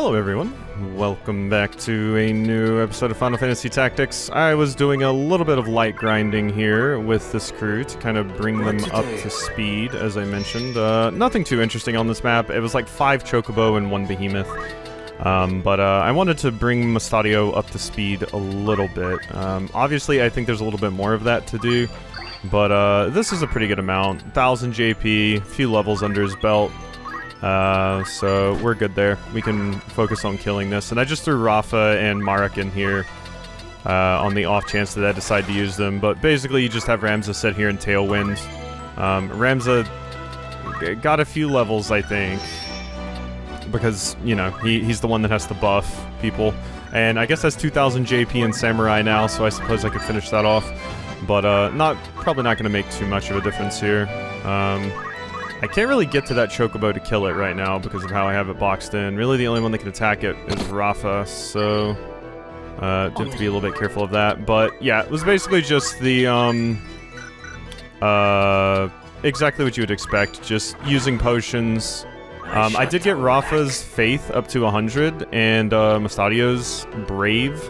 Hello everyone, welcome back to a new episode of Final Fantasy Tactics. I was doing a little bit of light grinding here with this crew to kind of bring them up to speed, as I mentioned. Nothing too interesting on this map. It was like 5 Chocobo and 1 Behemoth. But I wanted to bring Mustadio up to speed a little bit. Obviously, I think there's a little bit more of that to do, but this is a pretty good amount. 1000 JP, a few levels under his belt. So we're good there. We can focus on killing this. And I just threw Rafa and Marek in here on the off chance that I decide to use them. But basically, you just have Ramza sit here in Tailwind. Ramza got a few levels, I think, because, you know, he's the one that has to buff people. And I guess that's 2000 JP in Samurai now, so I suppose I could finish that off. But probably not going to make too much of a difference here. I can't really get to that Chocobo to kill it right now because of how I have it boxed in. Really, the only one that can attack it is Rafa, so do have to be a little bit careful of that. But yeah, it was basically just the exactly what you would expect, just using potions. I did get Rafa's Faith up to 100 and Mustadio's Brave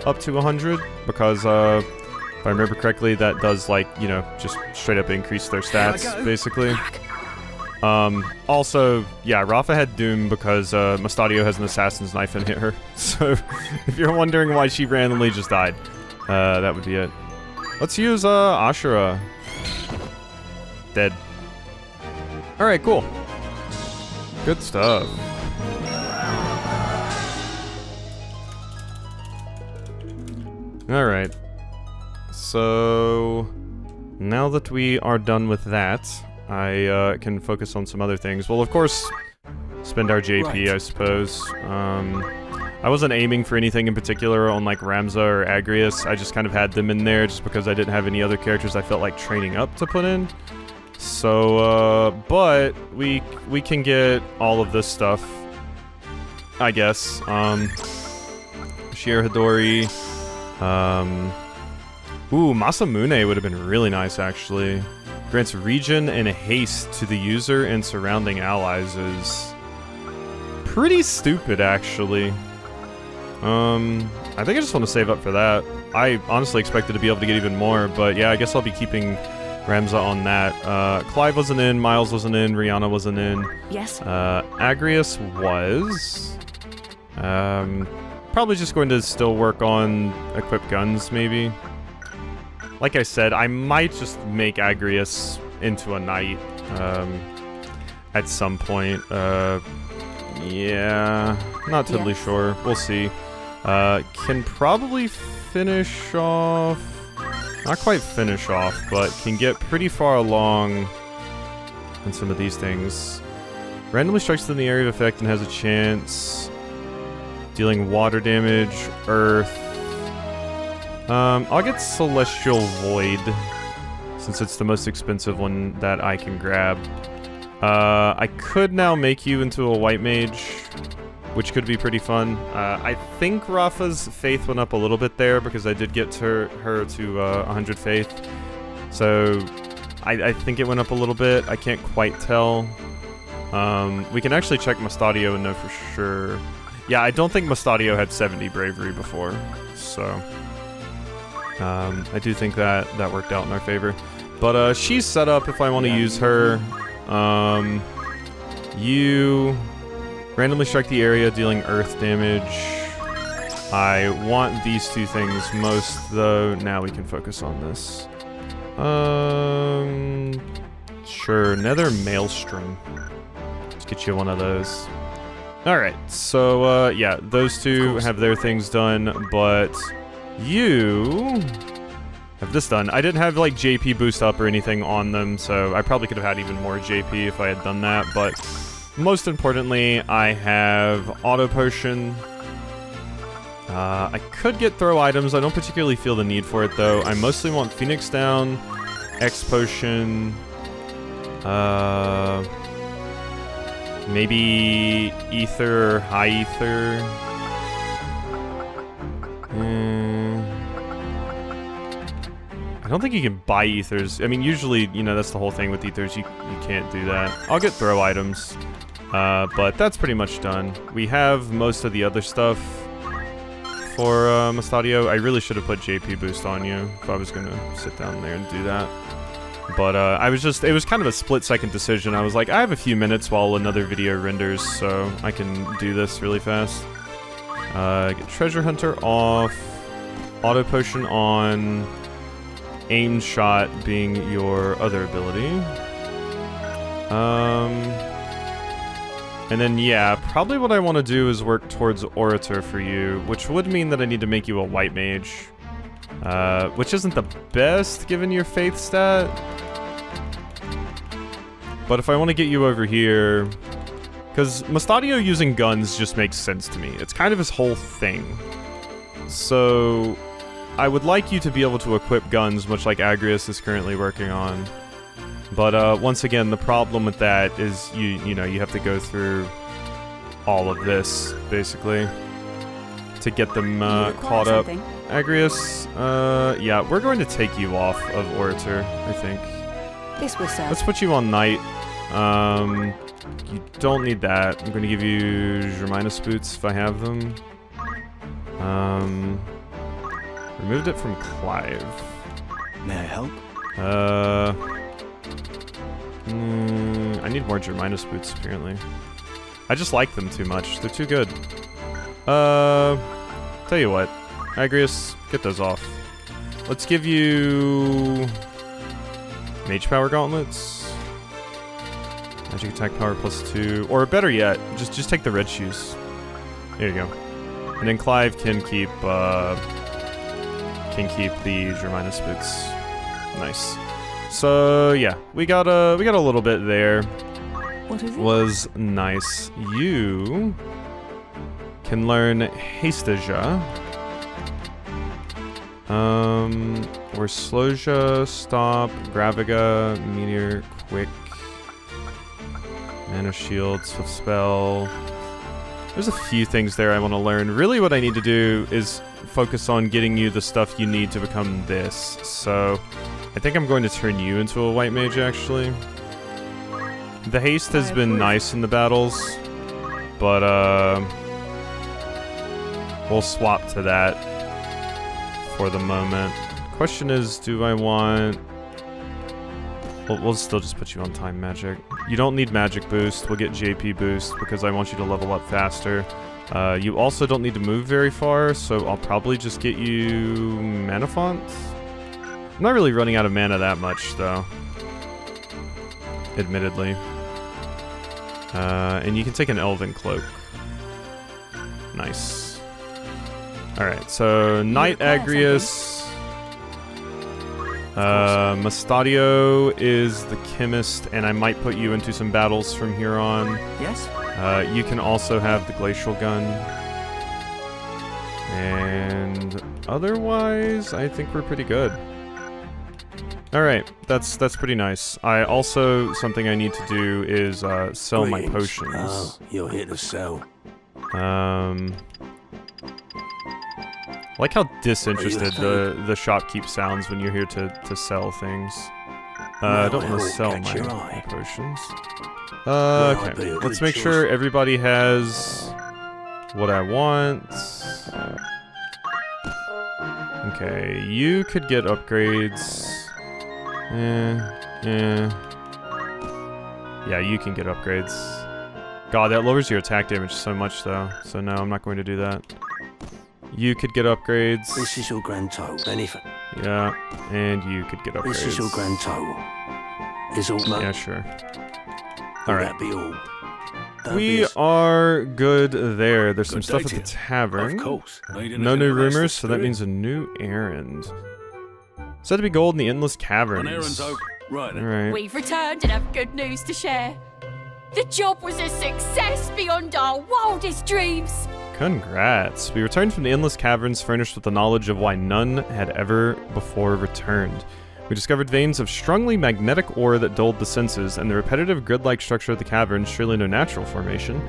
up to 100 because if I remember correctly, that does, like, you know, just straight up increase their stats, basically. Also, yeah, Rafa had Doom because Mustadio has an Assassin's Knife and hit her. So, if you're wondering why she randomly just died, that would be it. Let's use Ashura. Dead. Alright, cool. Good stuff. Alright. So, now that we are done with that, I can focus on some other things. Well, of course, spend our JP, right. I suppose. I wasn't aiming for anything in particular on, like, Ramza or Agrius. I just kind of had them in there just because I didn't have any other characters I felt like training up to put in. So, but we can get all of this stuff, I guess. Shier Hidori. Ooh, Masamune would have been really nice, actually. Grants regen and haste to the user and surrounding allies is pretty stupid, actually. I think I just want to save up for that. I honestly expected to be able to get even more, but yeah, I guess I'll be keeping Ramza on that. Clive wasn't in, Miles wasn't in, Rihanna wasn't in. Yes. Agrius was. Probably just going to still work on equipped guns, maybe. Like I said, I might just make Agrius into a knight at some point. Yeah, not totally sure. We'll see. Can probably finish off... Not quite finish off, but can get pretty far along in some of these things. Randomly strikes within the area of effect and has a chance. Dealing water damage, earth. I'll get Celestial Void, since it's the most expensive one that I can grab. I could now make you into a white mage, which could be pretty fun. I think Rafa's Faith went up a little bit there, because I did get her to 100 Faith. So, I think it went up a little bit. I can't quite tell. We can actually check Mustadio and know for sure. Yeah, I don't think Mustadio had 70 Bravery before, so... I do think that worked out in our favor. But she's set up if I want to use her. You randomly strike the area, dealing earth damage. I want these two things most, though. Now we can focus on this. Sure, Nether Maelstrom. Let's get you one of those. Alright, so yeah, those two have their things done, but... You have this done. I didn't have, like, JP boost up or anything on them, so I probably could have had even more JP if I had done that, but most importantly, I have Auto Potion. I could get Throw Items. I don't particularly feel the need for it, though. I mostly want Phoenix Down, X Potion, maybe Ether or High Ether. I don't think you can buy ethers. I mean, usually, you know, that's the whole thing with ethers. You can't do that. I'll get throw items. But that's pretty much done. We have most of the other stuff for Mustadio. I really should have put JP boost on you if I was gonna sit down there and do that. But it was kind of a split-second decision. I was like, I have a few minutes while another video renders, so I can do this really fast. Get Treasure Hunter off, Auto Potion on, Aim Shot being your other ability. And then, yeah, probably what I want to do is work towards Orator for you, which would mean that I need to make you a White Mage. Which isn't the best given your Faith stat. But if I want to get you over here... Because Mustadio using guns just makes sense to me. It's kind of his whole thing. So... I would like you to be able to equip guns, much like Agrius is currently working on. But once again, the problem with that is you have to go through all of this, basically, to get them caught up. Agrius, yeah, we're going to take you off of Orator, I think. This will serve. Let's put you on Knight. You don't need that. I'm going to give you Germinus boots if I have them. Removed it from Clive. May I help? I need more Germinus boots, apparently. I just like them too much. They're too good. Tell you what. Agrius, get those off. Let's give you... Mage Power Gauntlets. Magic Attack Power +2. Or better yet, just take the red shoes. There you go. And then Clive can keep the Germinus boots. Nice. So yeah, we got a little bit there. What is it? Was nice. You can learn Hastaja. Or Sloja, Stop, Graviga, Meteor, Quick, Mana Shield, Swift Spell. There's a few things there I want to learn. Really what I need to do is focus on getting you the stuff you need to become this. So I think I'm going to turn you into a White Mage, actually. The haste has been nice in the battles, but we'll swap to that for the moment. Question is, do I want... We'll still just put you on Time Magic. You don't need Magic Boost. We'll get JP Boost because I want you to level up faster. You also don't need to move very far, so I'll probably just get you Mana Font. I'm not really running out of mana that much, though. Admittedly. And you can take an Elven Cloak. Nice. Alright, so Knight Agrius. Mustadio is the Chemist, and I might put you into some battles from here on. Yes? You can also have the Glacial Gun. And otherwise, I think we're pretty good. Alright, that's pretty nice. Something I need to do is sell my potions. Oh, you're here to sell. I like how disinterested the shopkeep sounds when you're here to sell things. I don't want to sell my potions. Okay, let's make sure everybody has what I want. Okay, you could get upgrades. Yeah, you can get upgrades. God, that lowers your attack damage so much, though. So no, I'm not going to do that. You could get upgrades. This is your grand total. Anything. Yeah, and you could get upgrades. This is your grand total. Is all Yeah, sure. Alright. That be all. We are good there. There's some stuff at the tavern. Of course. No new rumors, so that means a new errand. Said to be gold in the Endless Caverns. Right. Alright. We've returned and have good news to share. The job was a success beyond our wildest dreams. Congrats. We returned from the Endless Caverns furnished with the knowledge of why none had ever before returned. We discovered veins of strongly magnetic ore that dulled the senses, and the repetitive grid-like structure of the caverns, surely no natural formation,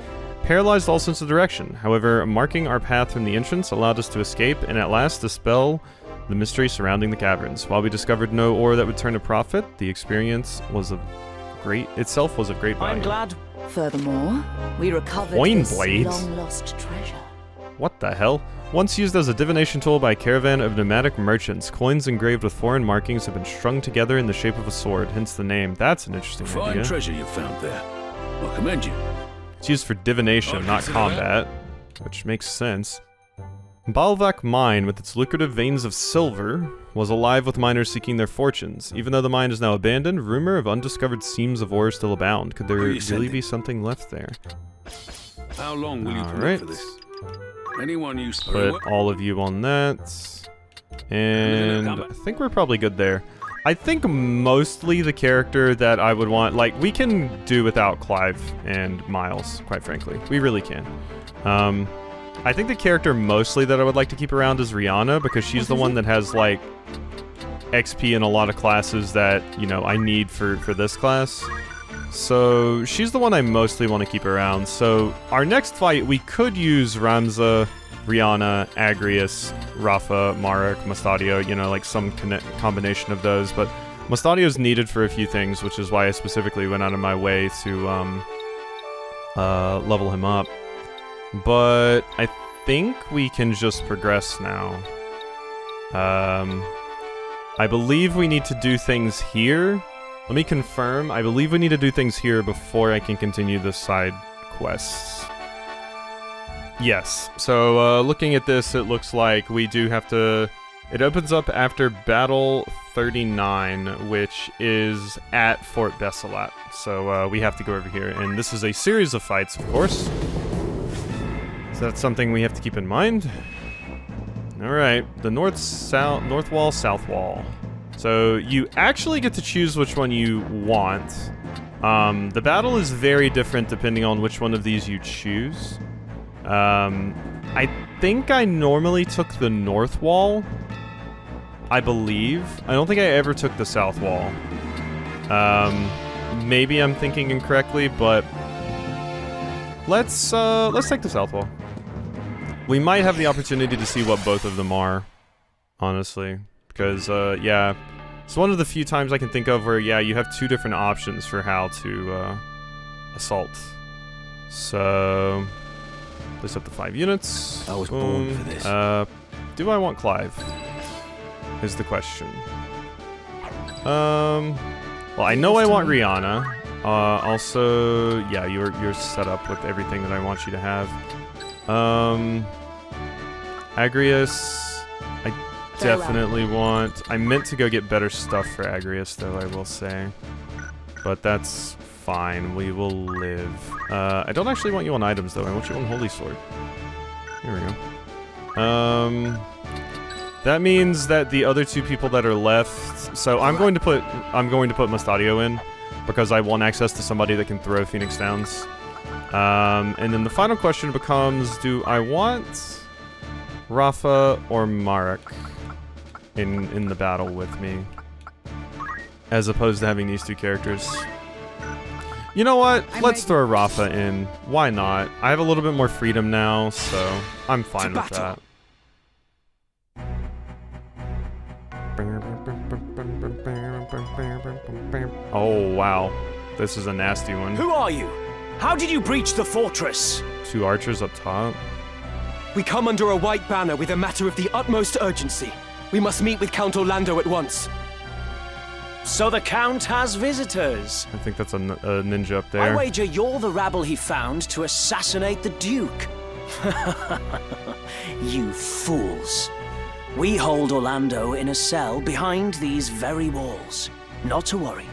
paralyzed all sense of direction. However, marking our path from the entrance allowed us to escape and at last dispel the mystery surrounding the caverns. While we discovered no ore that would turn a profit, the experience was of great value. I'm glad Furthermore, we recovered Coin this blades? long-lost treasure. What the hell? Once used as a divination tool by a caravan of nomadic merchants, coins engraved with foreign markings have been strung together in the shape of a sword, hence the name. That's an interesting Fine idea. treasure you found there. I commend you. It's used for divination, not combat, which makes sense. Balvac Mine, with its lucrative veins of silver, was alive with miners seeking their fortunes. Even though the mine is now abandoned, rumor of undiscovered seams of ore still abound. Could there really be something left there? How long will you put Alright. up for this? Anyone you Put all of you on that. And I think we're probably good there. I think mostly the character that I would want, like, we can do without Clive and Miles, quite frankly. We really can. I think the character mostly that I would like to keep around is Rihanna, because she's the one that has, like, XP in a lot of classes that, you know, I need for this class. So she's the one I mostly want to keep around. So our next fight, we could use Ramza, Rihanna, Agrius, Rafa, Marek, Mustadio, you know, like some combination of those. But Mustadio's needed for a few things, which is why I specifically went out of my way to level him up. But I think we can just progress now. I believe we need to do things here. Let me confirm. I believe we need to do things here before I can continue the side quests. Yes. So, looking at this, it looks like we do have to... It opens up after Battle 39, which is at Fort Besselat. So, we have to go over here. And this is a series of fights, of course. So that's something we have to keep in mind. Alright. The north wall, south wall. So you actually get to choose which one you want. The battle is very different depending on which one of these you choose. I think I normally took the north wall. I believe. I don't think I ever took the south wall. Maybe I'm thinking incorrectly, but let's take the south wall. We might have the opportunity to see what both of them are, honestly. Because, yeah, it's one of the few times I can think of where, yeah, you have two different options for how to, assault. So, place up to 5 units. I was born for this. Do I want Clive? Is the question. Well, I know I want Rihanna. Also, yeah, you're set up with everything that I want you to have. Agrius... Definitely want... I meant to go get better stuff for Agrius, though, I will say. But that's fine. We will live. I don't actually want you on items, though. I want you on Holy Sword. Here we go. That means that the other two people that are left... So I'm going to put Mustadio in, because I want access to somebody that can throw Phoenix Downs. And then the final question becomes, do I want Rafa or Marek in the battle with me, as opposed to having these two characters? You know what? Let's throw Rafa in. Why not? I have a little bit more freedom now, so I'm fine with that. Oh, wow. This is a nasty one. Who are you? How did you breach the fortress? Two archers up top. We come under a white banner with a matter of the utmost urgency. We must meet with Count Orlando at once. So the Count has visitors. I think that's a ninja up there. I wager you're the rabble he found to assassinate the Duke. You fools. We hold Orlando in a cell behind these very walls. Not to worry.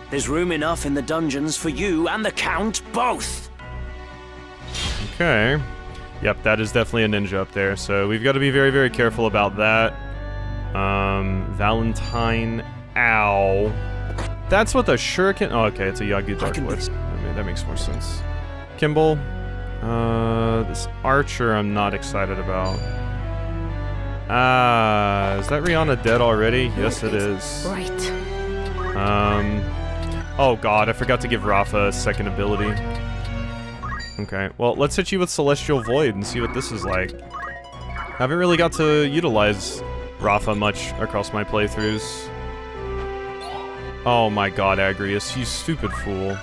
There's room enough in the dungeons for you and the Count both. Okay. Yep, that is definitely a ninja up there, so we've got to be very, very careful about that. Valentine, ow. That's what the shuriken... Oh, okay, it's a Yagu Dark Blitz. That makes more sense. Kimball. This archer I'm not excited about. Is that Rihanna dead already? Yes, it is. Right. Oh god, I forgot to give Rafa a second ability. Okay, well, let's hit you with Celestial Void and see what this is like. Haven't really got to utilize Rafa much across my playthroughs. Oh my god, Agrius, you stupid fool.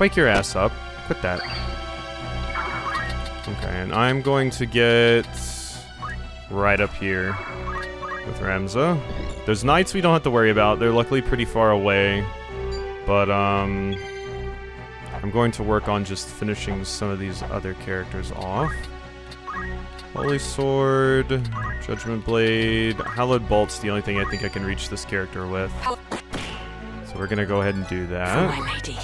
Wake your ass up. Quit that. Okay, and I'm going to get right up here with Ramza. Those knights we don't have to worry about. They're luckily pretty far away. But, I'm going to work on just finishing some of these other characters off. Holy Sword, Judgment Blade, Hallowed Bolt's the only thing I think I can reach this character with. So we're gonna go ahead and do For that. my lady.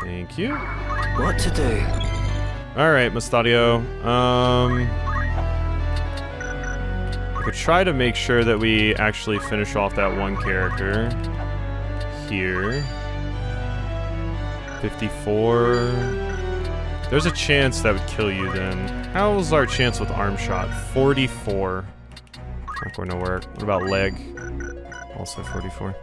Thank you. What to do? Alright, Mustadio. I could try to make sure that we actually finish off that one character. Here. 54. There's a chance that would kill you then. How's our chance with arm shot? 44. Not going to work. What about leg? Also 44.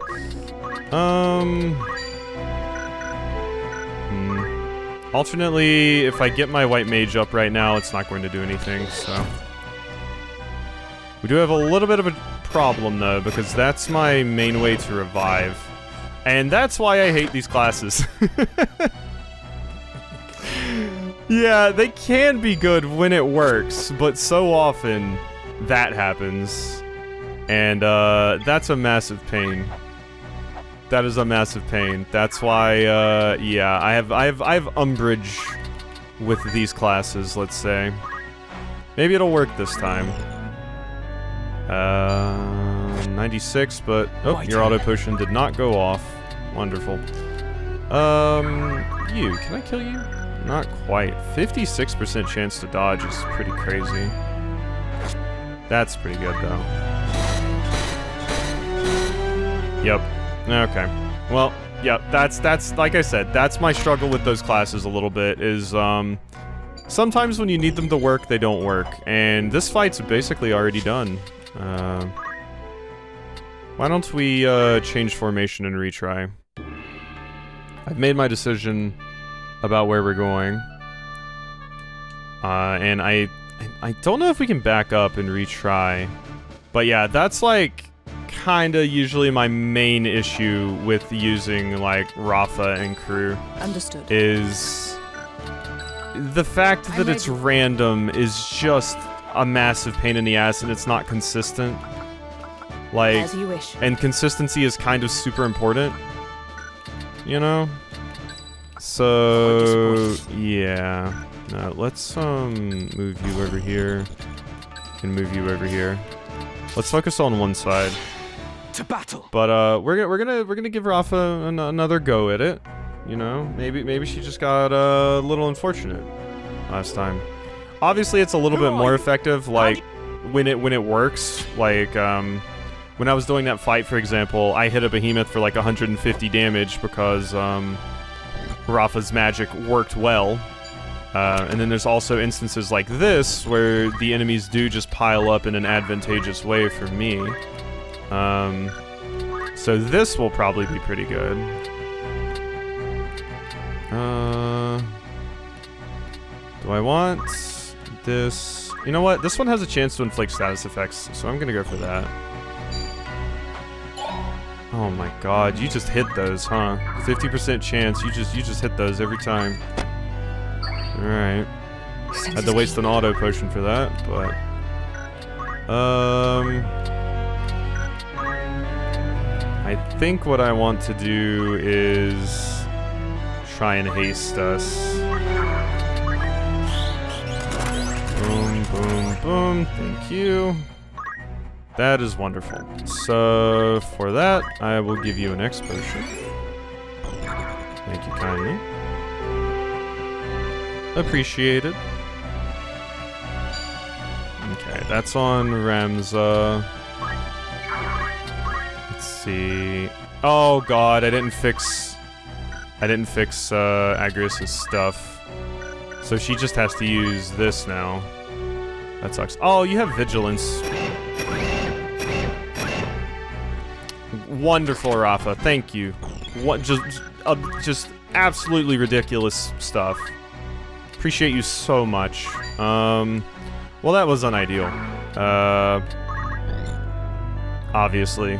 Alternately, if I get my white mage up right now, it's not going to do anything, so. We do have a little bit of a problem though, because that's my main way to revive. And that's why I hate these classes. Yeah, they can be good when it works, but so often that happens. And that's a massive pain. That is a massive pain. That's why yeah, I have umbrage with these classes, let's say. Maybe it'll work this time. 96, but oh, your auto potion did not go off. Wonderful. You, can I kill you? Not quite. 56% chance to dodge is pretty crazy. That's pretty good, though. Yep. Okay. Well, yep, that's like I said, that's my struggle with those classes a little bit, is, sometimes when you need them to work, they don't work. And this fight's basically already done. Why don't we, change formation and retry? I've made my decision about where we're going. And I don't know if we can back up and retry. But yeah, that's like kinda usually my main issue with using like Rafa and crew. Understood. Is the fact that it's random is just a massive pain in the ass and it's not consistent. Like, As you wish. and consistency is kind of super important. You know? So, yeah. No, let's, move you over here. And move you over here. Let's focus on one side. To battle. But, we're gonna give Rafa another go at it. You know? Maybe she just got, a little unfortunate last time. Obviously, it's a little bit more effective, like, when it works. Like, when I was doing that fight, for example, I hit a behemoth for like 150 damage because Rafa's magic worked well. And then there's also instances like this where the enemies do just pile up in an advantageous way for me. So this will probably be pretty good. Do I want this? You know what? This one has a chance to inflict status effects, so I'm gonna go for that. Oh my god, you just hit those, huh? 50% chance, you just hit those every time. Alright. Had to waste an auto potion for that, but... I think what I want to do is... try and haste us. Boom, boom, boom, thank you. That is wonderful. So, for that, I will give you an X potion. Thank you kindly. Appreciated. Okay, that's on Ramza. Let's see. Oh god, I didn't fix Agrius's stuff. So she just has to use this now. That sucks. Oh, you have vigilance. Wonderful, Rafa. Thank you. What just absolutely ridiculous stuff. Appreciate you so much. Well, that was unideal. Obviously.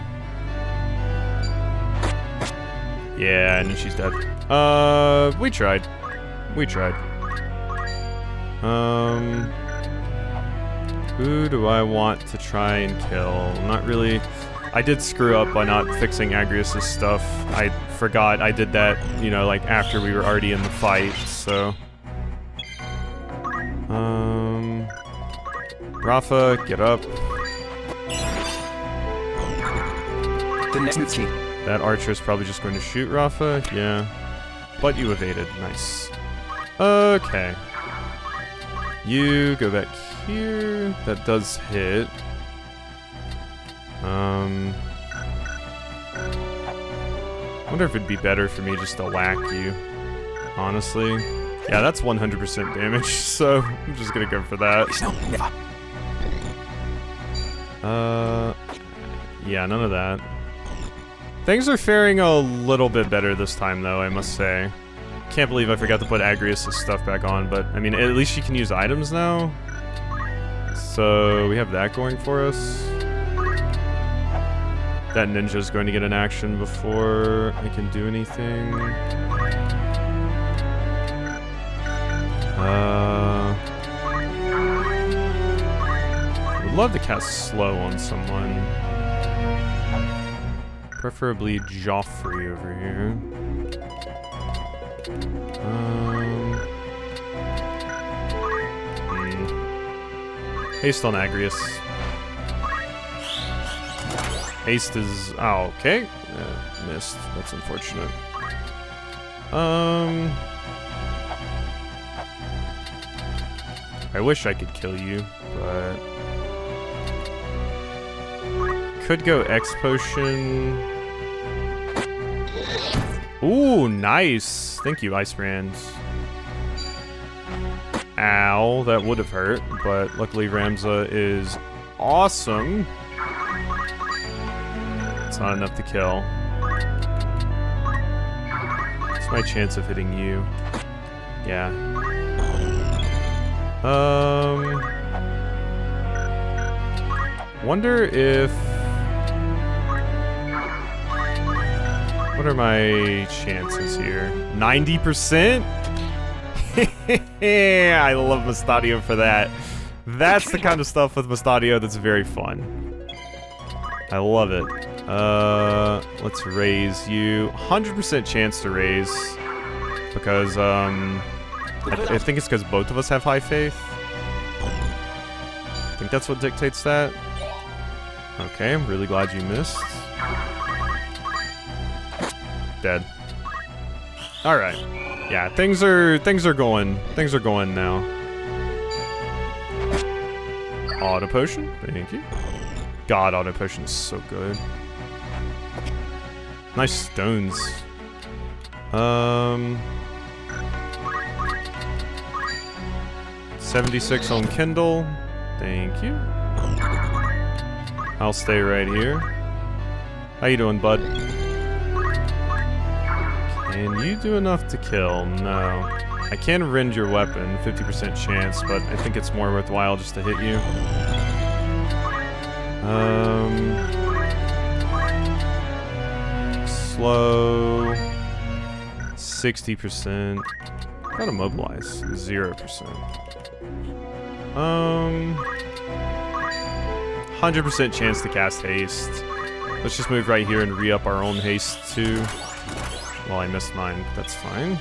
Yeah, and she's dead. We tried. We tried. Who do I want to try and kill? Not really. I did screw up by not fixing Agrius's stuff. I forgot I did that, you know, like after we were already in the fight, so. Rafa, get up. The next key. That archer is probably just going to shoot Rafa, yeah. But you evaded, nice. Okay. You go back here. That does hit. Wonder if it'd be better for me just to whack you. Honestly. Yeah, that's 100% damage, so I'm just gonna go for that. Yeah, none of that. Things are faring a little bit better this time, though, I must say. Can't believe I forgot to put Agrius' stuff back on, but, I mean, at least she can use items now. So, we have that going for us. That ninja's going to get an action before I can do anything. I would love to cast slow on someone. Preferably Joffrey over here. Haste on Agrius. Haste is... Oh, okay. Missed. That's unfortunate. I wish I could kill you, but... Could go X Potion. Ooh, nice. Thank you, Ice Brands. Ow, that would have hurt, but luckily Ramza is awesome. It's not enough to kill. It's my chance of hitting you. Yeah. Wonder if... What are my chances here? 90%? I love Mustadio for that. That's the kind of stuff with Mustadio that's very fun. I love it. Let's raise you. 100% chance to raise. Because, I think it's because both of us have high faith. I think that's what dictates that. Okay, I'm really glad you missed. Dead. Alright. Yeah, things are going now. Auto potion, thank you. God, auto potion is so good. Nice stones. 76 on Kindle. Thank you. I'll stay right here. How you doing, bud? Can you do enough to kill? No. I can rend your weapon, 50% chance, but I think it's more worthwhile just to hit you. Slow. 60%. Got immobilize. 0%. 100% chance to cast haste. Let's just move right here and re-up our own haste too. Well, I missed mine, but that's fine.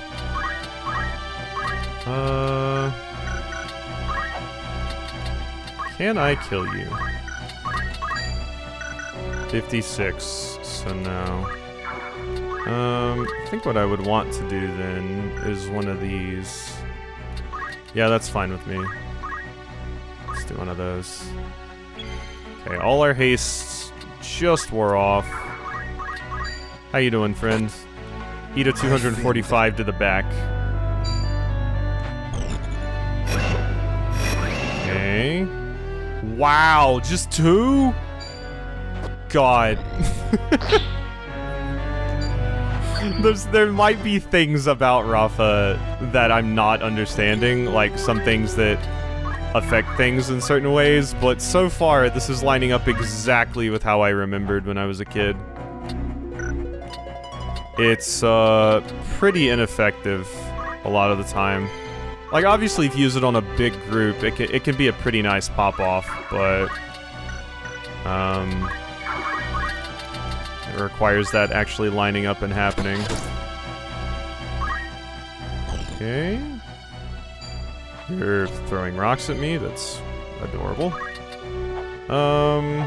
Can I kill you? 56, so no. I think what I would want to do then is one of these. Yeah, that's fine with me. Let's do one of those. Okay, all our hastes just wore off. How you doing, friend? Eat a 245 to the back. Okay. Wow, just 2? God. There might be things about Rafa that I'm not understanding, like some things that affect things in certain ways, but so far this is lining up exactly with how I remembered when I was a kid. it's pretty ineffective a lot of the time. Like, obviously, if you use it on a big group, it can be a pretty nice pop-off, but it requires that actually lining up and happening. Okay. You're throwing rocks at me. That's adorable. I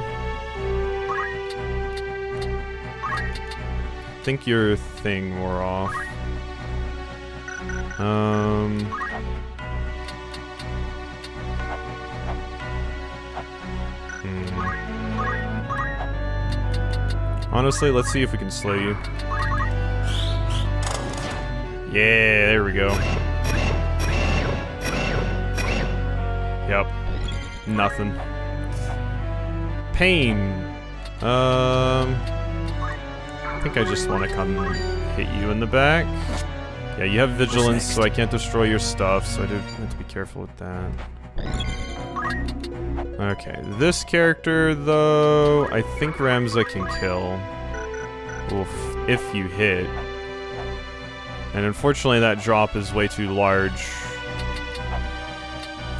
think your thing wore off. Honestly, let's see if we can slay you. Yeah, there we go. Yep. Nothing. Pain. I think I just want to come hit you in the back. Yeah, you have vigilance, so I can't destroy your stuff, so I do have to be careful with that. Okay, this character, though, I think Ramza can kill. Oof, if you hit. And unfortunately, that drop is way too large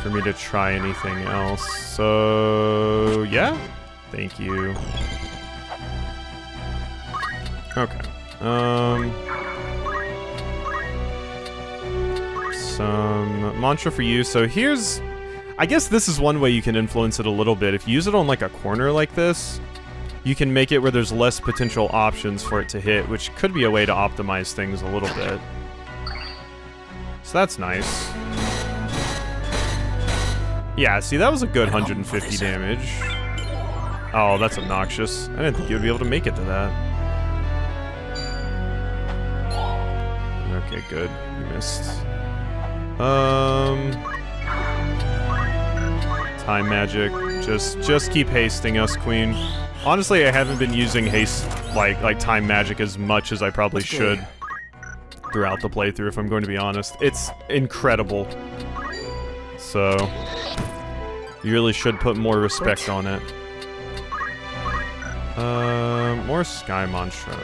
for me to try anything else. So, yeah. Thank you. Okay. Some mantra for you. So here's... I guess this is one way you can influence it a little bit. If you use it on like a corner like this, you can make it where there's less potential options for it to hit, which could be a way to optimize things a little bit. So that's nice. Yeah, see, that was a good 150 damage. Oh, that's obnoxious. I didn't think you would be able to make it to that. Okay, good. You missed. Time magic. Just keep hasting us, Queen. Honestly, I haven't been using haste, like time magic as much as I probably should throughout the playthrough, if I'm going to be honest. It's incredible. So, you really should put more respect on it. More Sky Mantra.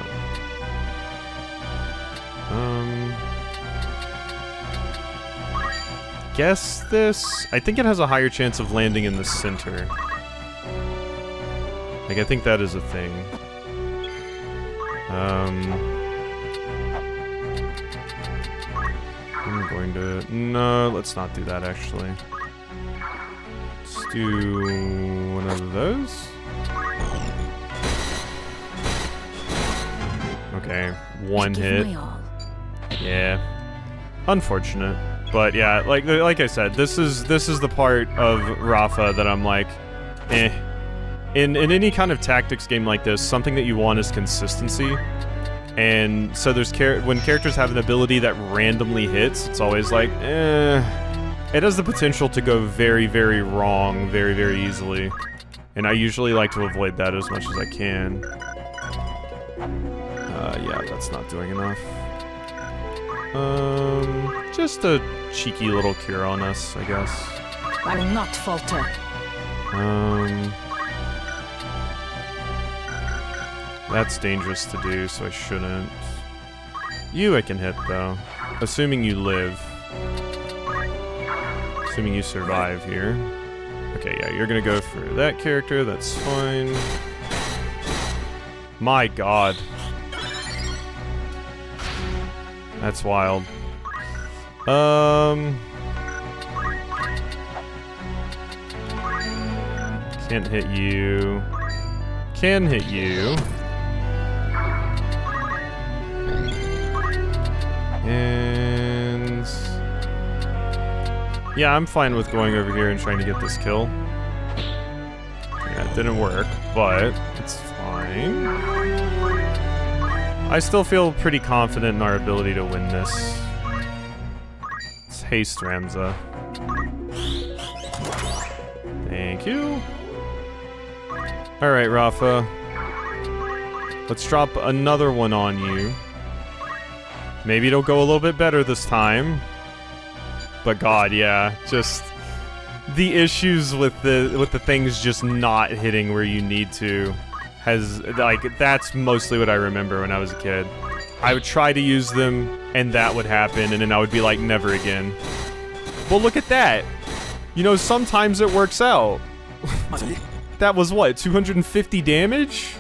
Guess this? I think it has a higher chance of landing in the center. Like, I think that is a thing. I'm going to... No, let's not do that, actually. Let's do one of those. Okay, one hit. Yeah. Unfortunate. But yeah, like I said, this is the part of Rafa that I'm like, eh. In any kind of tactics game like this, something that you want is consistency. And so there's when characters have an ability that randomly hits, it's always like, eh. It has the potential to go very, very wrong very, very easily. And I usually like to avoid that as much as I can. Yeah, that's not doing enough. Just a cheeky little cure on us, I guess. I will not falter. That's dangerous to do, so I shouldn't. You I can hit, though. Assuming you live. Assuming you survive here. Okay, yeah, you're gonna go for that character, that's fine. My god. That's wild. Can't hit you. Can hit you. And... yeah, I'm fine with going over here and trying to get this kill. Yeah, it didn't work, but it's fine. I still feel pretty confident in our ability to win this. Let's haste Ramza. Thank you. Alright, Rafa. Let's drop another one on you. Maybe it'll go a little bit better this time. But god, yeah, just the issues with the things just not hitting where you need to has, like, that's mostly what I remember when I was a kid. I would try to use them, and that would happen, and then I would be like, never again. But look at that. You know, sometimes it works out. That was what, 250 damage?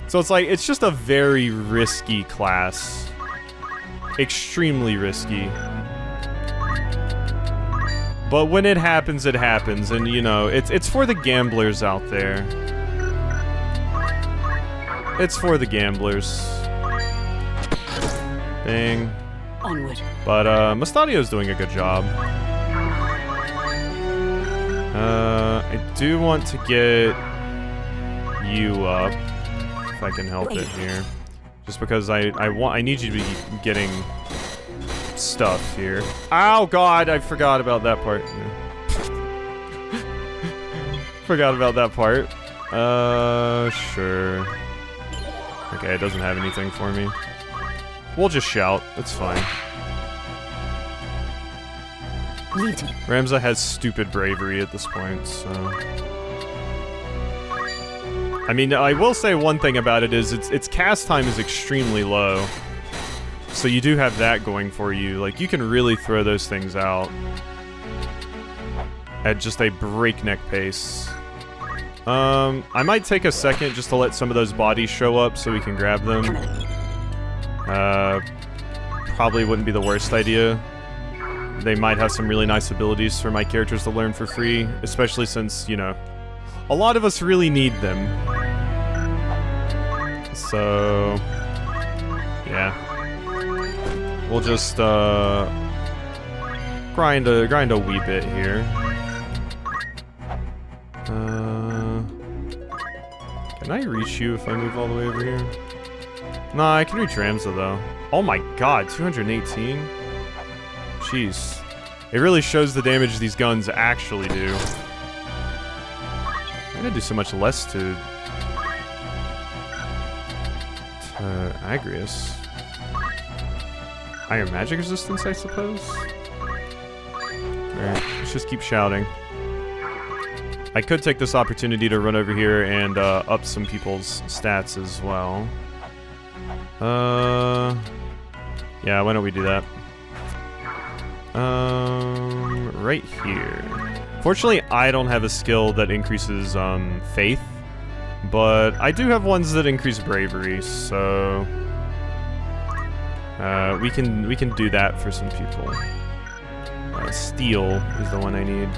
So it's like, it's just a very risky class. Extremely risky. But when it happens, and you know, it's for the gamblers out there. It's for the gamblers. Dang. Onward. But Mustadio's doing a good job. I do want to get you up, if I can help it here. Just because I need you to be getting stuff here. Oh god, I forgot about that part. Forgot about that part. Sure. Okay, it doesn't have anything for me. We'll just shout. It's fine. Ramza has stupid bravery at this point, so... I mean, I will say one thing about it is its cast time is extremely low. So you do have that going for you. Like, you can really throw those things out at just a breakneck pace. I might take a second just to let some of those bodies show up so we can grab them. Probably wouldn't be the worst idea. They might have some really nice abilities for my characters to learn for free, especially since, you know, a lot of us really need them. So, yeah. We'll just, grind a wee bit here. Can I reach you if I move all the way over here? Nah, I can reach Ramza, though. Oh my god, 218? Jeez. It really shows the damage these guns actually do. I'm gonna do so much less to Agrius. Higher magic resistance, I suppose? Alright, let's just keep shouting. I could take this opportunity to run over here and up some people's stats as well. Yeah, why don't we do that? Right here. Fortunately, I don't have a skill that increases faith, but I do have ones that increase bravery, so we can do that for some people. Steel is the one I need.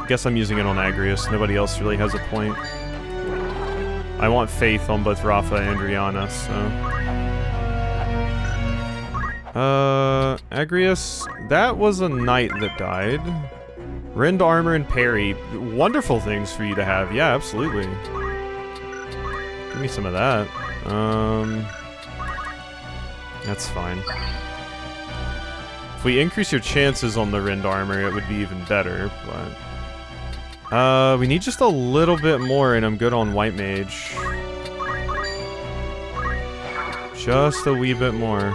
Guess I'm using it on Agrius. Nobody else really has a point. I want faith on both Rafa and Rihanna, so... Agrius, that was a knight that died. Rend armor and parry. Wonderful things for you to have. Yeah, absolutely. Give me some of that. That's fine. If we increase your chances on the Rend armor, it would be even better, but... we need just a little bit more, and I'm good on White Mage. Just a wee bit more.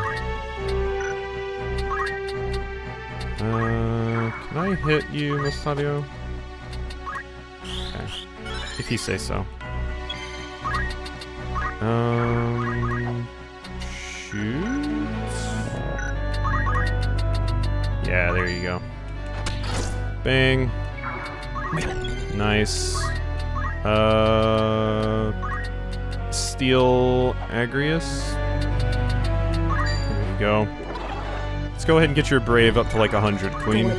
Can I hit you, Mustadio? Okay. If you say so. Shoot? Yeah, there you go. Bang. Nice. Steel Agrius. There you go. Let's go ahead and get your brave up to like 100, Queen.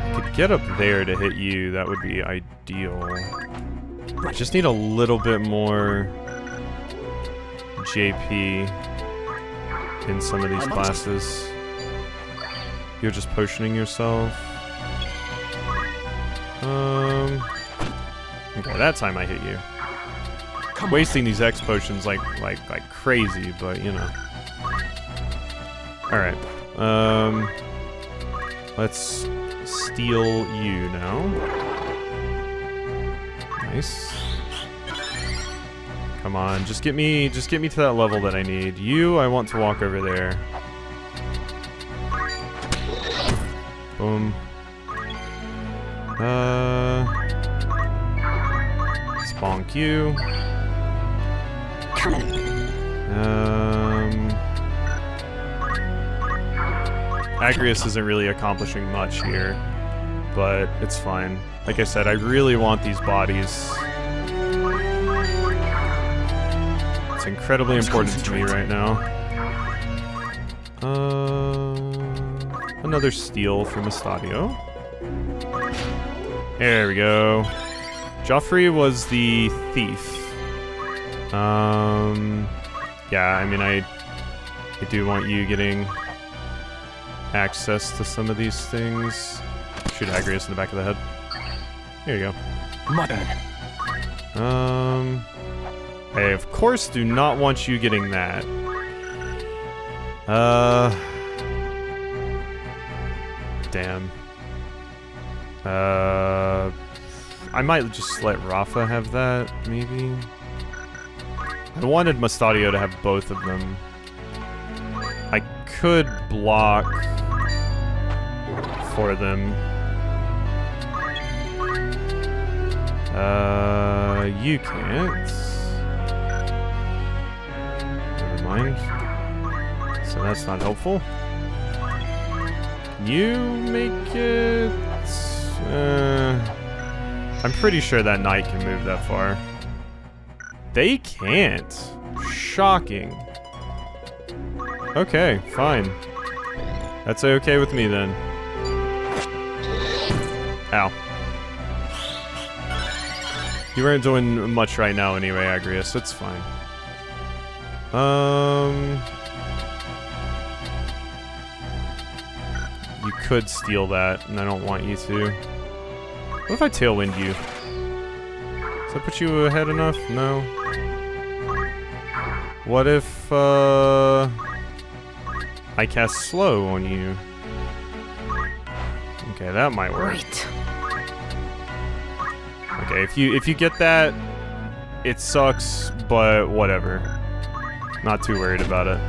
If I could get up there to hit you, that would be ideal. I just need a little bit more JP in some of these classes. You're just potioning yourself. Okay, that time I hit you. Wasting these X potions like crazy, but you know. Alright. Let's steal you now. Nice. Come on, just get me to that level that I need. You, I want to walk over there. Boom. Let's bonk you. cannon. Agrius isn't really accomplishing much here, but it's fine. Like I said, I really want these bodies. It's incredibly important to me right now. Another steal for Mustadio. There we go. Joffrey was the thief. Yeah, I mean, I do want you getting access to some of these things. Shoot Agrius in the back of the head. Here you go. Modern. I of course do not want you getting that. Damn. I might just let Rafa have that, maybe. I wanted Mustadio to have both of them. I could block for them. You can't. Never mind. So that's not helpful. Can you make it? I'm pretty sure that knight can move that far. They can't. Shocking. Okay, fine. That's okay with me then. Ow. You weren't doing much right now anyway, Agrius. It's fine. You could steal that, and I don't want you to. What if I tailwind you? Does that put you ahead enough? No. What if, I cast slow on you? Okay, that might work. Right. Okay, if you get that, it sucks, but whatever. Not too worried about it.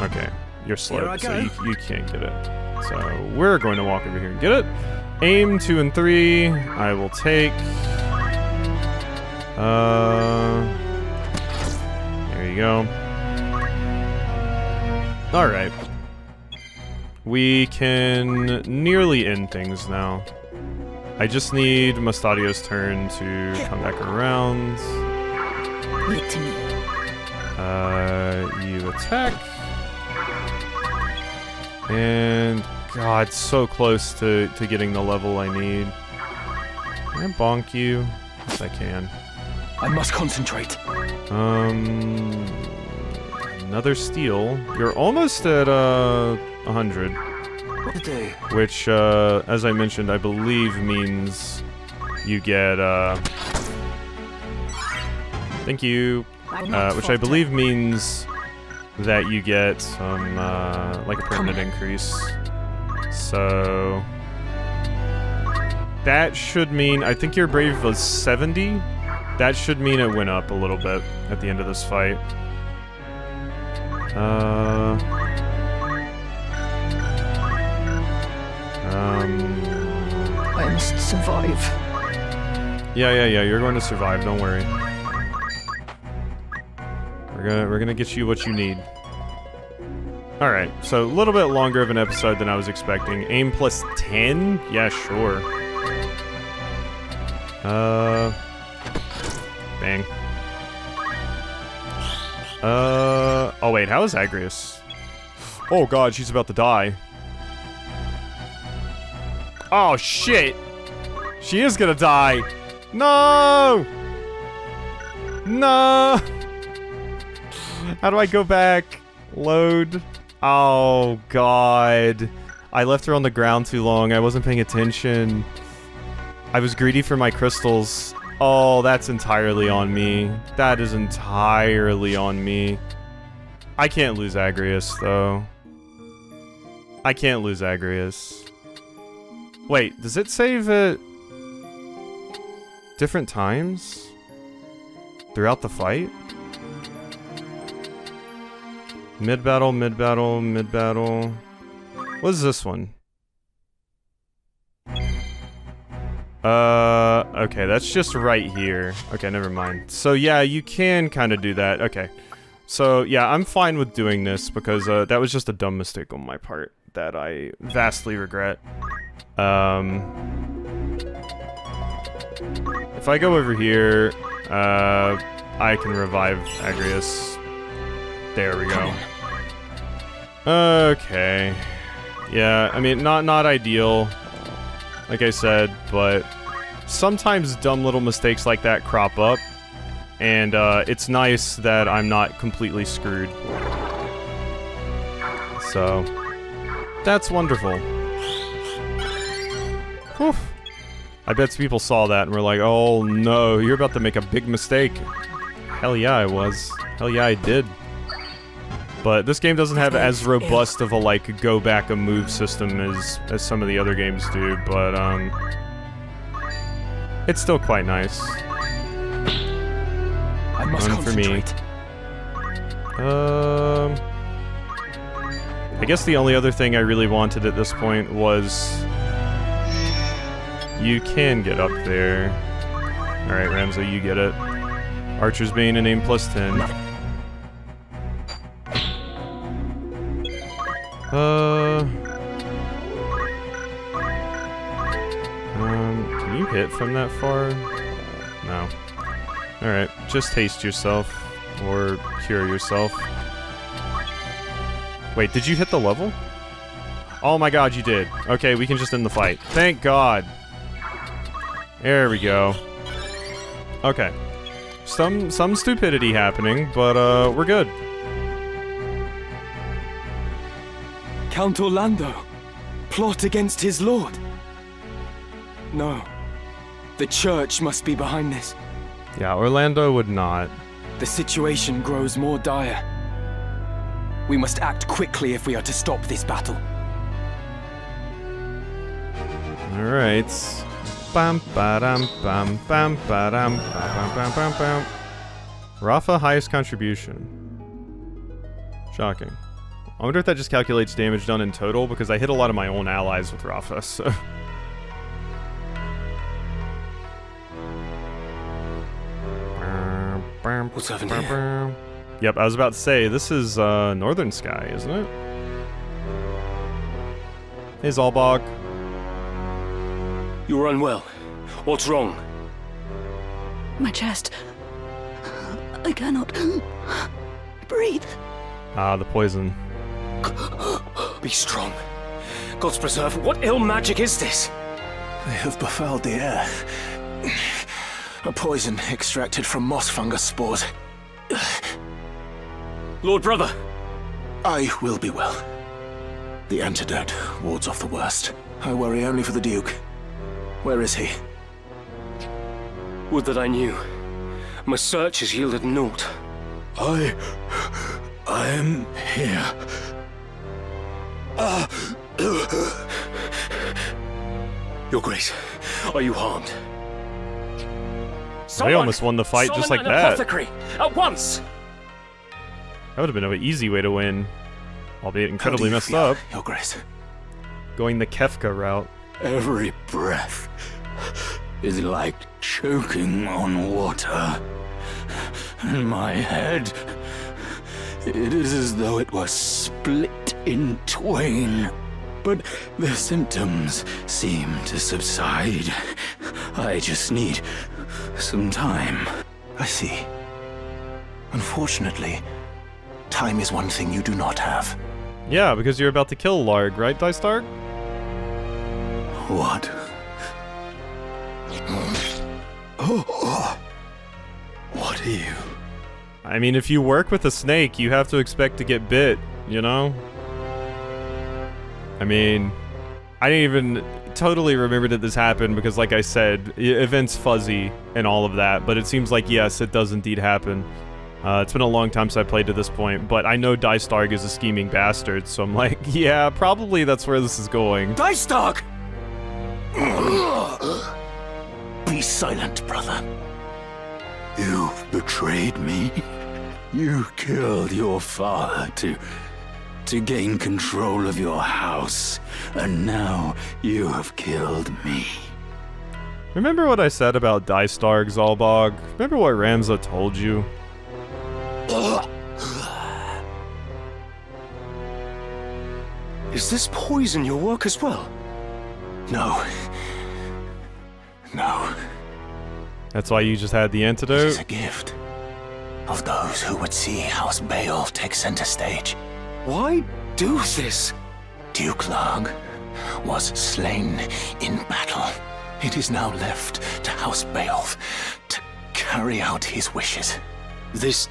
Okay, you're slow, so you can't get it. So we're going to walk over here and get it. Aim 2 and 3. I will take. There you go. All right. We can nearly end things now. I just need Mustadio's turn to come back around. Lead to me. You attack. And God, so close to getting the level I need. Can I bonk you? Yes, I can. I must concentrate. Another steal. You're almost at 100. What to do? Which, as I mentioned, I believe means you get, thank you. Which I believe means that you get some, like a permanent increase. So that should mean, I think your brave was 70. That should mean it went up a little bit at the end of this fight. I must survive. Yeah, you're going to survive, don't worry. We're gonna get you what you need. Alright, so a little bit longer of an episode than I was expecting. Aim plus 10? Yeah, sure. Bang. Oh wait, how is Agrius? Oh god, she's about to die. Oh shit! She is gonna die! No! No! How do I go back? Load. Oh god. I left her on the ground too long. I wasn't paying attention. I was greedy for my crystals. Oh, that's entirely on me. That is entirely on me. I can't lose Agrius, though. I can't lose Agrius. Wait, does it save at different times? Throughout the fight? Mid-battle, mid-battle, mid-battle. What is this one? Okay, that's just right here. Okay, never mind. So yeah, you can kind of do that. Okay. So yeah, I'm fine with doing this because that was just a dumb mistake on my part that I vastly regret. If I go over here, I can revive Agrius. There we go. Okay. Yeah, I mean, not ideal, like I said, but sometimes dumb little mistakes like that crop up, and it's nice that I'm not completely screwed. So, that's wonderful. Whew. I bet people saw that and were like, oh no, you're about to make a big mistake. Hell yeah, I was. Hell yeah, I did. But this game doesn't have as robust of a, like, go back a move system as some of the other games do, but, it's still quite nice. I must concentrate. I guess the only other thing I really wanted at this point was... You can get up there. Alright, Ramzo, you get it. Archer's Bane and aim plus 10. Can you hit from that far? No. Alright, just haste yourself. Or cure yourself. Wait, did you hit the level? Oh my god, you did. Okay, we can just end the fight. Thank god. There we go. Okay. Some stupidity happening, but we're good. Count Orlando, plot against his lord. No, the church must be behind this. Yeah, Orlando would not. The situation grows more dire. We must act quickly if we are to stop this battle. Alright. Bam ba-dam bam bam ba-dam bam bam bam bam. Rafa highest contribution. Shocking. I wonder if that just calculates damage done in total, because I hit a lot of my own allies with Rafa, so... What's happening here? Yep, I was about to say, this is Northern Sky, isn't it? Hey, Zalbog. You're unwell. What's wrong? My chest. I cannot breathe. Ah, the poison. Be strong. God's preserve, what ill magic is this? They have befouled the air. A poison extracted from moss fungus spores. Lord Brother! I will be well. The antidote wards off the worst. I worry only for the Duke. Where is he? Would that I knew. My search has yielded naught. I am here. Your Grace, are you harmed? They almost won the fight just like that. Apothecary, at once! That would have been an easy way to win. Albeit incredibly messed feel, up. Your Grace? Going the Kefka route. Every breath is like choking on water. And my head, it is as though it was split in twain. But the symptoms seem to subside. I just need some time. I see. Unfortunately, time is one thing you do not have. Yeah, because you're about to kill Larg, right, Dystark? What? What are you? I mean, if you work with a snake, you have to expect to get bit, you know? I mean, I didn't even totally remember that this happened because, like I said, events fuzzy and all of that, but it seems like, yes, it does indeed happen. It's been a long time since I played to this point, but I know Dystark is a scheming bastard, so I'm like, yeah, probably that's where this is going. Dystark! Be silent, brother. You've betrayed me. You killed your father to gain control of your house, and now you have killed me. Remember what I said about Dystarg, Zalbog? Remember what Ramza told you? Is this poison your work as well? No. No. That's why you just had the It antidote? is a gift of those who would see House Beowulf take center stage. Why do this? Duke Larg was slain in battle. It is now left to House Beowulf to carry out his wishes. This...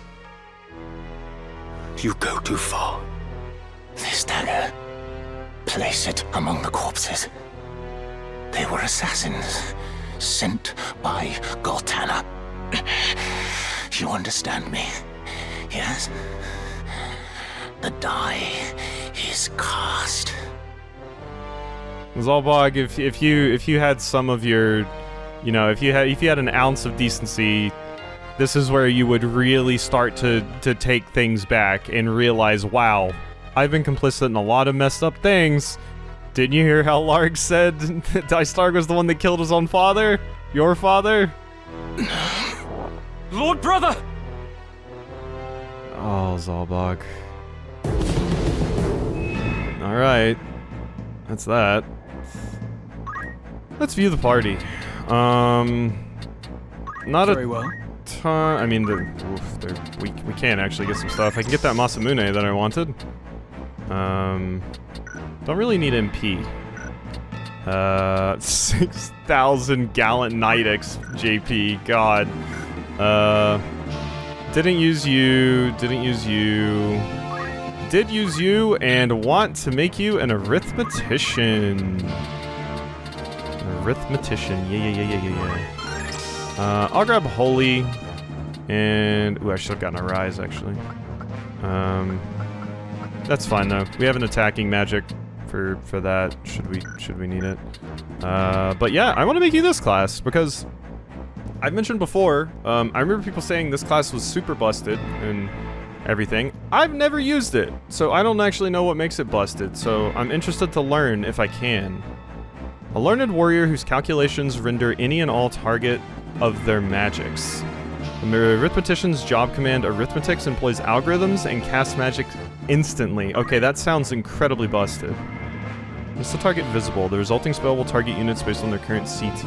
You go too far. This dagger, place it among the corpses. They were assassins sent by Goltana. You understand me? Yes? The die is cast. Zalbog, if you had some of your, you know, if you had an ounce of decency, this is where you would really start to take things back and realize, wow, I've been complicit in a lot of messed up things. Didn't you hear how Larg said that Dystarg was the one that killed his own father? Your father? Lord Brother! Oh, Zalbog. Alright. That's that. Let's view the party. Not Very a well. ton. I mean, we can actually get some stuff. I can get that Masamune that I wanted. Don't really need MP. 6,000 Gallant Knights, JP. God. Didn't use you. Didn't use you. Did use you and want to make you an arithmetician. Arithmetician. Yeah. I'll grab Holy. And... Ooh, I should have gotten a Rise, actually. That's fine, though. We have an attacking magic for that, should we need it. But yeah, I want to make you this class, because... I've mentioned before, I remember people saying this class was super busted, and everything. I've never used it, so I don't actually know what makes it busted, so I'm interested to learn if I can. A learned warrior whose calculations render any and all target of their magics. The arithmetician's job command arithmetics employs algorithms and casts magic instantly. Okay, that sounds incredibly busted. Makes the target visible. The resulting spell will target units based on their current CT.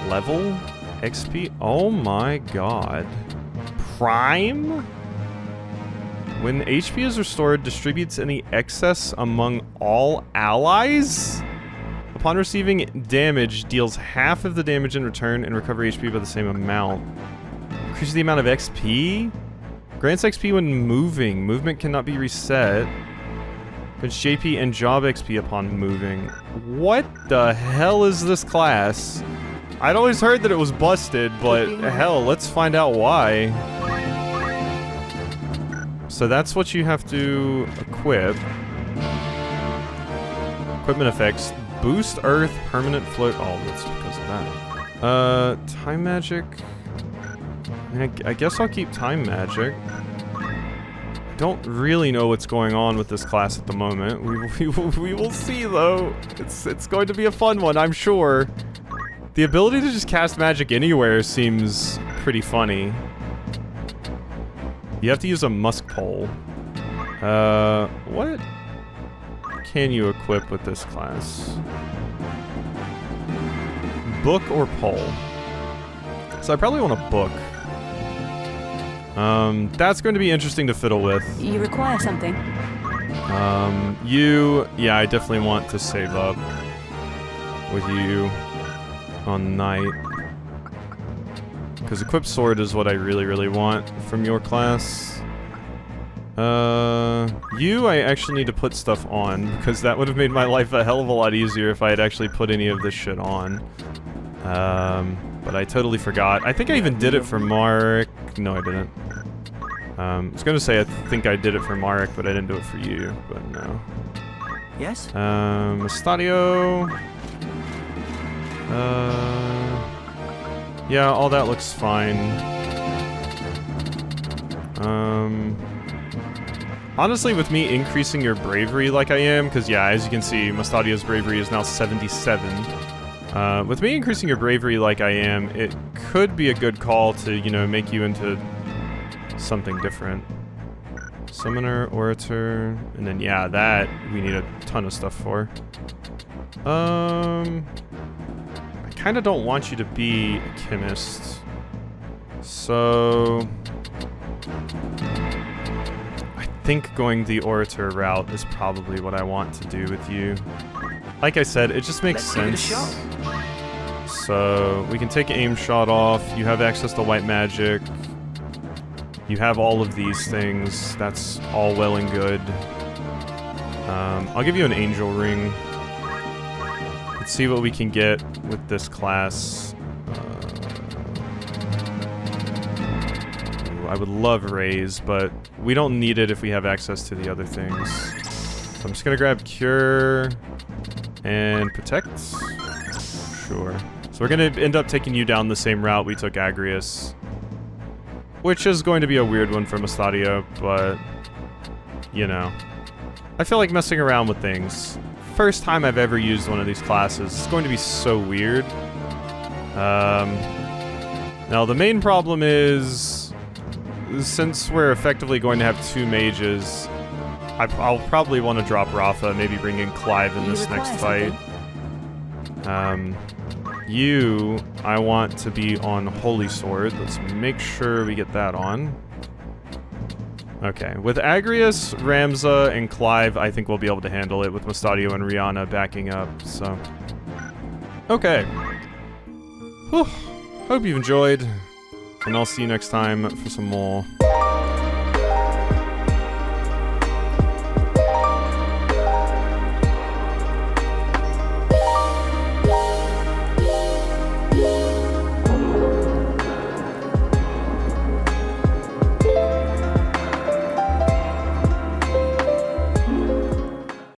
Level? XP? Oh my god. Prime? When HP is restored, distributes any excess among all allies? Upon receiving damage, deals half of the damage in return and recover HP by the same amount. Increases the amount of XP? Grants XP when moving. Movement cannot be reset. Grants JP and job XP upon moving. What the hell is this class? I'd always heard that it was busted, but hell, let's find out why. So that's what you have to equip. Equipment effects. Boost Earth, permanent float. Oh, that's because of that. Time magic. I mean, I guess I'll keep time magic. I don't really know what's going on with this class at the moment. We will see, though. It's going to be a fun one, I'm sure. The ability to just cast magic anywhere seems pretty funny. You have to use a musk pole. What can you equip with this class? Book or pole? So I probably want a book. That's going to be interesting to fiddle with. You require something? Yeah, I definitely want to save up with you on Knight. Because equipped sword is what I really want from your class. You, I actually need to put stuff on, because that would have made my life a hell of a lot easier if I had actually put any of this shit on. But I totally forgot. I think I even did it for Marek. No, I didn't. I was gonna say I think I did it for Marek, but I didn't do it for you, but no. Yes? Estadio. Yeah, all that looks fine. Honestly, with me increasing your bravery like I am, because yeah, as you can see, Mustadio's bravery is now 77. With me increasing your bravery like I am, it could be a good call to, you know, make you into something different. Summoner, Orator, and then, yeah, that we need a ton of stuff for. I kind of don't want you to be a chemist. So... I think going the Orator route is probably what I want to do with you. Like I said, it just makes sense. So, we can take aim shot off, you have access to white magic. You have all of these things, that's all well and good. I'll give you an angel ring. Let's see what we can get with this class. I would love raise, but we don't need it if we have access to the other things. So I'm just gonna grab cure and protect. Sure. So we're gonna end up taking you down the same route we took Agrius. Which is going to be a weird one for Mustadio, but, you know. I feel like messing around with things. First time I've ever used one of these classes. It's going to be so weird. Now, the main problem is, since we're effectively going to have 2 mages, I'll probably want to drop Rafa, maybe bring in Clive in this next fight. You, I want to be on Holy Sword. Let's make sure we get that on. Okay, with Agrius, Ramza, and Clive, I think we'll be able to handle it with Mustadio and Rihanna backing up, so... Okay. Whew. Hope you've enjoyed, and I'll see you next time for some more.